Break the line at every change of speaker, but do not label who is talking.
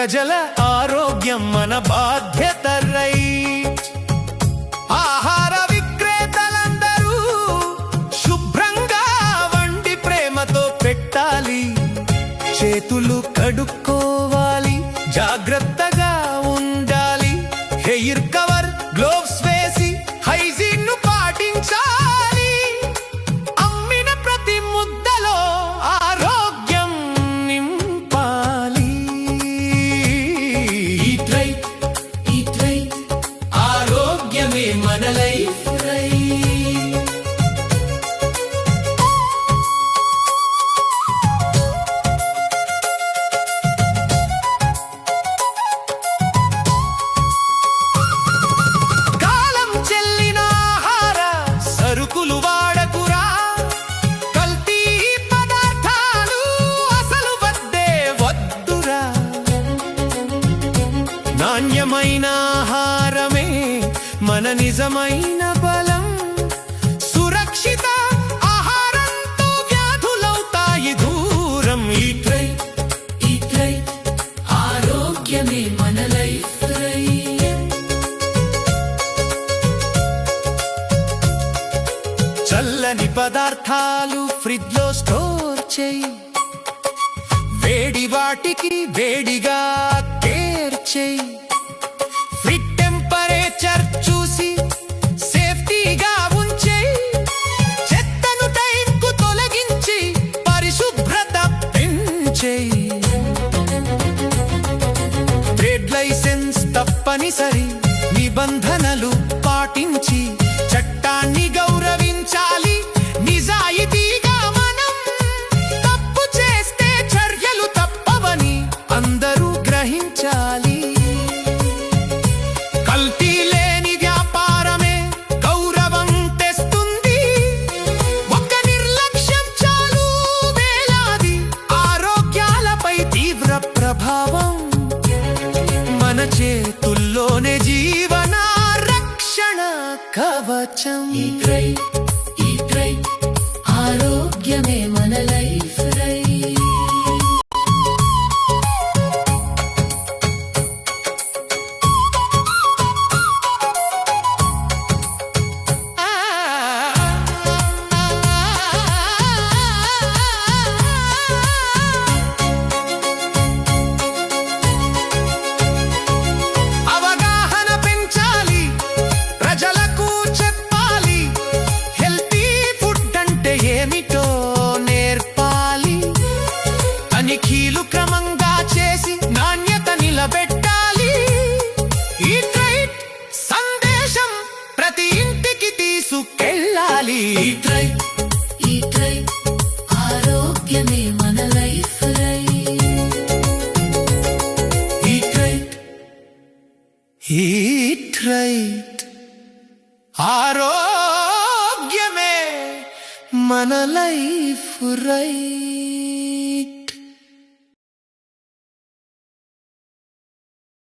ప్రజల ఆరోగ్యం మన బాధ్యత రైట్. ఆహార విక్రేతలందరూ శుభ్రంగా వండి ప్రేమతో పెట్టాలి. చేతులు కడుక్కోవాలి, జాగ్రత్తగా ఉండాలి. హెయిర్ కవర్, గ్లోవ్స్ వేసి హైజీన్ ను పాటించాలి. అమ్మిన ప్రతి ముద్దలో ఆరోగ్యం నింపాలి. ఈట్ రైట్, ఈట్ రైట్, ఆరోగ్యమే మన లైఫ్ రైట్. సరుకులు వాడకురా, కల్తీ పదార్థాలు అసలు వద్దే వద్దురా. నాణ్యమైన ఆహారమే మన నిజమైన బలం. సురక్షిత ఆహారంతో వ్యాధులవుతాయి దూరం. ఈట్ రైట్, ఈట్ రైట్, ఆరోగ్యమే మన లైఫ్ రైట్. చల్లని పదార్థాలు ఫ్రిడ్జ్ లో స్టోర్ చేయి. వేడి వాటికి వేడిగా కేర్ చేయి. ఫ్రిడ్జ్ టెంపరేచర్ చూసి సేఫ్టీగా ఉంచేయి. చెత్తను టైంకు తొలగించి పరిశుభ్రత పెంచేయి. ట్రేడ్ లైసెన్స్ తప్పనిసరి, నిబంధనలు పాటించి చట్టాన్ని గౌరవించాలి. నిజాయితీగా మనం తప్పు చేస్తే చర్యలు తప్పవని అందరూ గ్రహించాలి. కల్తీ లేని వ్యాపారమే గౌరవం తెస్తుంది. ఒక్క నిర్లక్ష్యం చాలు వేలాది ఆరోగ్యాలపై తీవ్ర ప్రభావం. మన చేతుల్లోనే జీవన రక్షణ కవచం. ఈట్ రైట్, ఈట్ రైట్, ఆరోగ్యమే మన లైఫ్ రైట్. అవగాహన పెంచాలి, ప్రజలకు చెప్పాలి. హెల్తీ ఫుడ్ అంటే ఏమిటో నేర్పాలి. తనిఖీలు క్రమంగా చేసి నాణ్యత నిలబెట్టాలి. ఈట్ రైట్ సందేశం ప్రతి ఇంటికి తీసుకెళ్ళాలి. ఈట్ రైట్, ఈట్ రైట్, ఆరోగ్యమే మన life right. Eat right, eat right, ఆరోగ్యమే మన లైఫ్ రైట్.